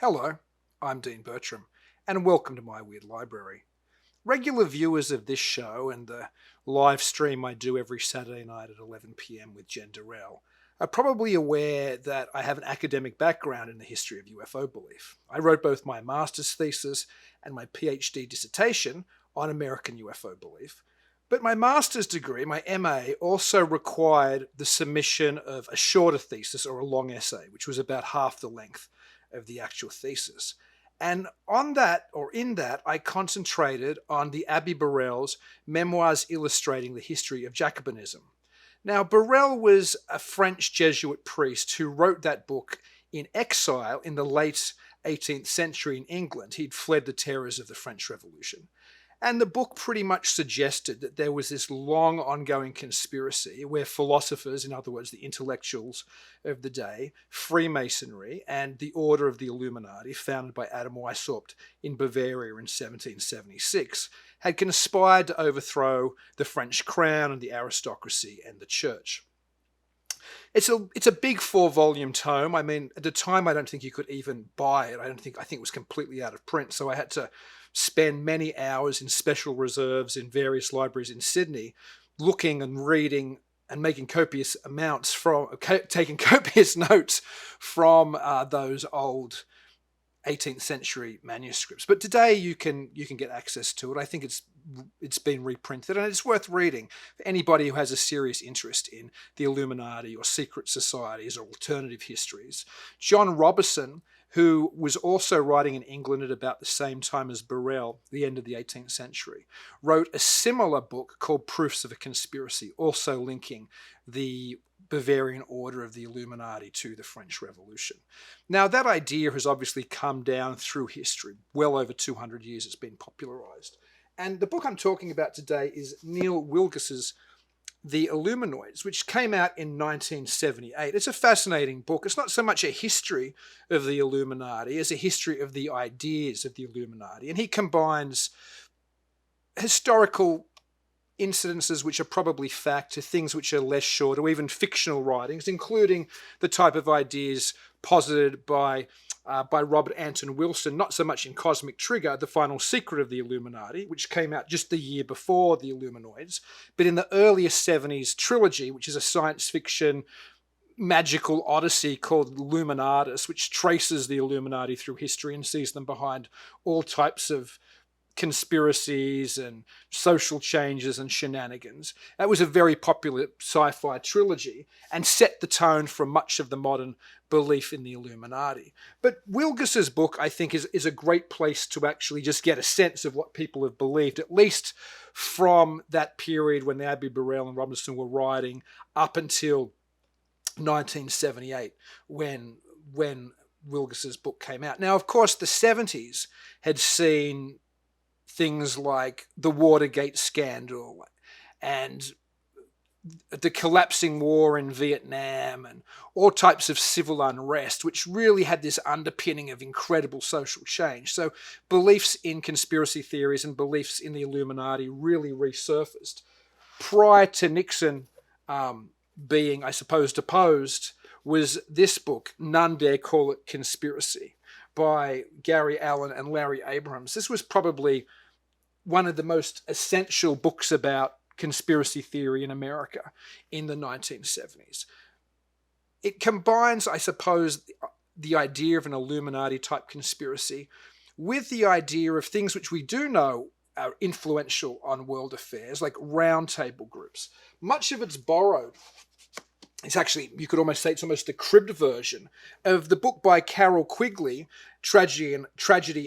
Hello, I'm Dean Bertram, and welcome to my weird library. Regular viewers of this show and the live stream I do every Saturday night at 11 p.m. with Jen Durrell are probably aware that I have an academic background in the history of UFO belief. I wrote both my master's thesis and my PhD dissertation on American UFO belief. But my master's degree, my MA, also required the submission of a shorter thesis or a long essay, which was about half the length of the actual thesis. And on that, or in that, I concentrated on the Abbé Barruel's Memoirs Illustrating the History of Jacobonism. Now, Barruel was a French Jesuit priest who wrote that book in exile in the late 18th century in England. He'd fled the terrors of the French Revolution. And the book pretty much suggested that there was this long ongoing conspiracy where philosophers, in other words, the intellectuals of the day, Freemasonry, and the Order of the Illuminati, founded by Adam Weishaupt in Bavaria in 1776, had conspired to overthrow the French crown and the aristocracy and the church. It's a big 4-volume tome. I mean, at the time, I don't think you could even buy it. I think it was completely out of print. So I had to spend many hours in special reserves in various libraries in Sydney, looking and reading and making copious amounts taking copious notes from those old 18th century manuscripts. But today you can get access to it. I think it's been reprinted and it's worth reading for anybody who has a serious interest in the Illuminati or secret societies or alternative histories. John Robison, who was also writing in England at about the same time as Barruel, the end of the 18th century, wrote a similar book called Proofs of a Conspiracy, also linking the Bavarian Order of the Illuminati to the French Revolution. Now, that idea has obviously come down through history. Well over 200 years it's been popularized. And the book I'm talking about today is Neal Wilgus's The Illuminoids, which came out in 1978. It's a fascinating book. It's not so much a history of the Illuminati as a history of the ideas of the Illuminati. And he combines historical incidences which are probably fact to things which are less sure, to even fictional writings, including the type of ideas posited by Robert Anton Wilson, not so much in Cosmic Trigger, The Final Secret of the Illuminati, which came out just the year before The Illuminoids, but in the earlier 70s trilogy, which is a science fiction magical odyssey called Illuminatus, which traces the Illuminati through history and sees them behind all types of conspiracies and social changes and shenanigans. That was a very popular sci-fi trilogy and set the tone for much of the modern belief in the Illuminati. But Wilgus's book, I think, is a great place to actually just get a sense of what people have believed, at least from that period when the Abbé, Barruel and Robison were writing up until 1978 when Wilgus's book came out. Now, of course, the 70s had seen things like the Watergate scandal and the collapsing war in Vietnam and all types of civil unrest, which really had this underpinning of incredible social change. So beliefs in conspiracy theories and beliefs in the Illuminati really resurfaced. Prior to Nixon being, I suppose, deposed, was this book, None Dare Call It Conspiracy, by Gary Allen and Larry Abrams. This was probably one of the most essential books about conspiracy theory in America in the 1970s. It combines, I suppose, the idea of an Illuminati-type conspiracy with the idea of things which we do know are influential on world affairs, like roundtable groups. Much of it's borrowed. It's actually, you could almost say it's almost the cribbed version of the book by Carroll Quigley, Tragedy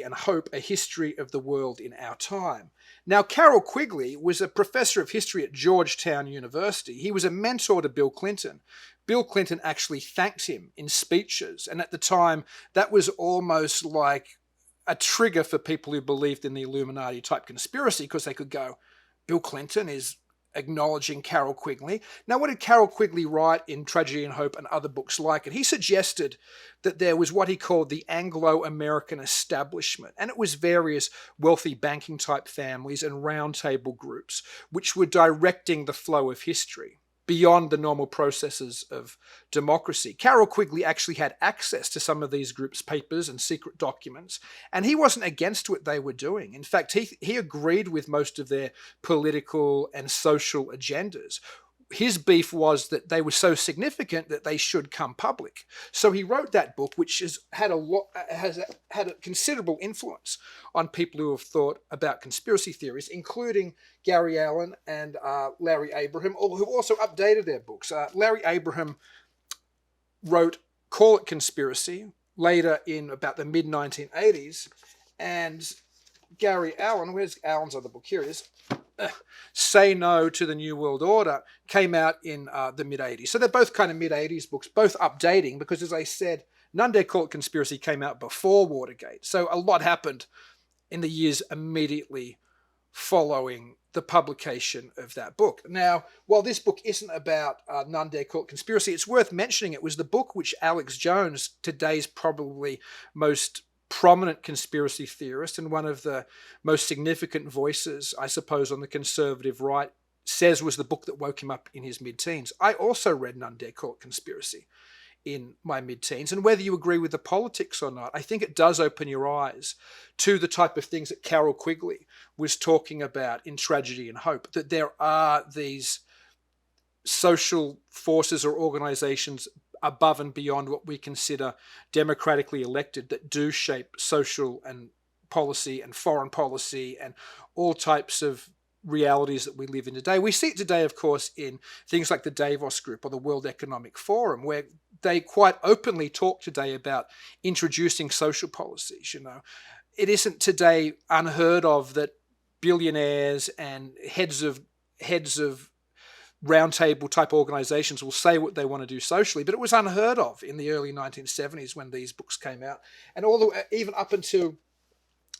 and Hope, A History of the World in Our Time. Now, Carroll Quigley was a professor of history at Georgetown University. He was a mentor to Bill Clinton. Bill Clinton actually thanked him in speeches, and at the time, that was almost like a trigger for people who believed in the Illuminati-type conspiracy, because they could go, Bill Clinton is acknowledging Carroll Quigley. Now, what did Carroll Quigley write in Tragedy and Hope and other books like it? He suggested that there was what he called the Anglo-American establishment, and it was various wealthy banking-type families and roundtable groups which were directing the flow of history. beyond the normal processes of democracy. Carroll Quigley actually had access to some of these groups' papers and secret documents, and he wasn't against what they were doing. In fact, he agreed with most of their political and social agendas. His beef was that they were so significant that they should come public. So he wrote that book, which has had a considerable influence on people who have thought about conspiracy theories, including Gary Allen and Larry Abraham, who also updated their books. Larry Abraham wrote Call It Conspiracy later in about the mid-1980s, and Gary Allen, where's Allen's other book? Here it is. Say No to the New World Order came out in the mid-80s. So they're both kind of mid-80s books, both updating, because as I said, None Dare Call It Conspiracy came out before Watergate. So a lot happened in the years immediately following the publication of that book. Now, while this book isn't about None Dare Call It Conspiracy, it's worth mentioning it was the book which Alex Jones, today's probably most prominent conspiracy theorist and one of the most significant voices, I suppose, on the conservative right, says was the book that woke him up in his mid-teens. I also read None Dare Call It Conspiracy in my mid-teens, and whether you agree with the politics or not, I think it does open your eyes to the type of things that Carroll Quigley was talking about in Tragedy and Hope, that there are these social forces or organizations above and beyond what we consider democratically elected that do shape social and policy and foreign policy and all types of realities that we live in today. We see it today, of course, in things like the Davos Group or the World Economic Forum, where they quite openly talk today about introducing social policies. It isn't today unheard of that billionaires and heads of roundtable type organizations will say what they want to do socially, but it was unheard of in the early 1970s when these books came out. And even up until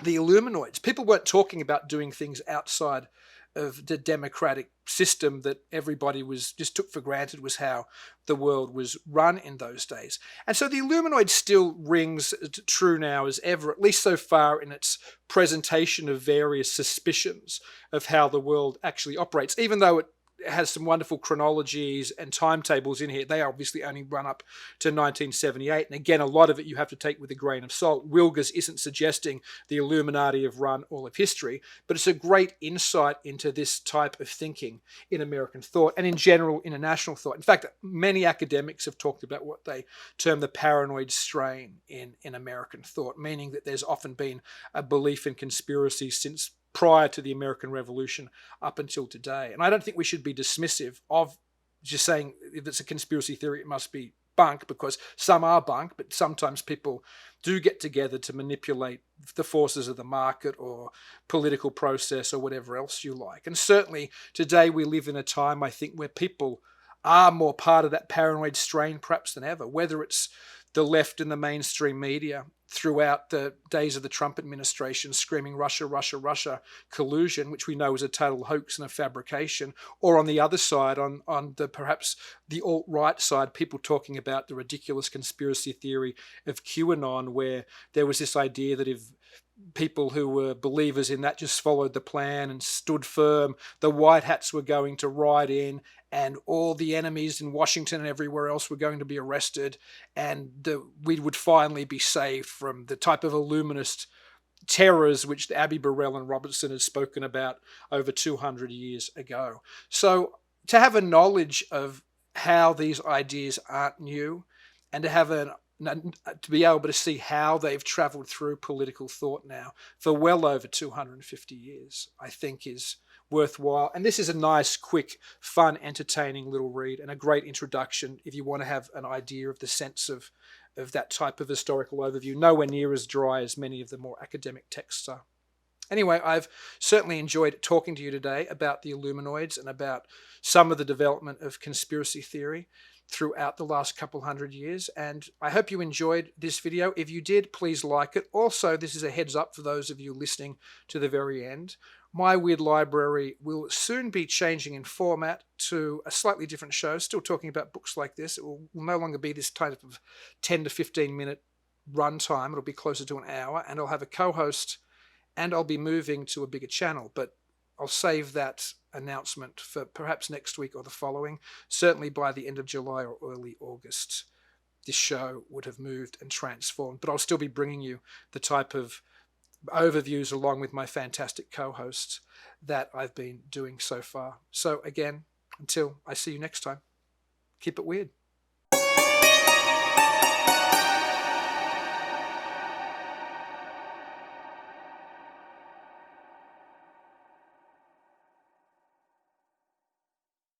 the Illuminoids, people weren't talking about doing things outside of the democratic system that everybody just took for granted was how the world was run in those days. And so the Illuminoid still rings true now as ever, at least so far in its presentation of various suspicions of how the world actually operates, even though it has some wonderful chronologies and timetables in here. They obviously only run up to 1978. And again, a lot of it you have to take with a grain of salt. Wilgus isn't suggesting the Illuminati have run all of history, but it's a great insight into this type of thinking in American thought and in general international thought. In fact, many academics have talked about what they term the paranoid strain in American thought, meaning that there's often been a belief in conspiracy since prior to the American Revolution up until today. And I don't think we should be dismissive of just saying if it's a conspiracy theory, it must be bunk, because some are bunk, but sometimes people do get together to manipulate the forces of the market or political process or whatever else you like. And certainly today we live in a time, I think, where people are more part of that paranoid strain perhaps than ever, whether it's the left in the mainstream media throughout the days of the Trump administration screaming Russia, Russia, Russia collusion, which we know is a total hoax and a fabrication, or on the other side, on perhaps the alt-right side, people talking about the ridiculous conspiracy theory of QAnon, where there was this idea that if people who were believers in that just followed the plan and stood firm, the white hats were going to ride in and all the enemies in Washington and everywhere else were going to be arrested, and we would finally be saved from the type of illuminist terrors which Abbé, Barruel and Robison had spoken about over 200 years ago. So to have a knowledge of how these ideas aren't new and to be able to see how they've traveled through political thought now for well over 250 years, I think is worthwhile. And this is a nice, quick, fun, entertaining little read and a great introduction if you want to have an idea of the sense of that type of historical overview. Nowhere near as dry as many of the more academic texts are. Anyway, I've certainly enjoyed talking to you today about the Illuminoids and about some of the development of conspiracy theory throughout the last couple hundred years, and I hope you enjoyed this video. If you did, please like it. Also, this is a heads up for those of you listening to the very end. My Weird Library will soon be changing in format to a slightly different show, still talking about books like this. It will no longer be this type of 10 to 15 minute run time. It'll be closer to an hour, and I'll have a co-host, and I'll be moving to a bigger channel, but I'll save that announcement for perhaps next week or the following. Certainly by the end of July or early August, this show would have moved and transformed. But I'll still be bringing you the type of overviews along with my fantastic co-hosts that I've been doing so far. So again, until I see you next time, keep it weird.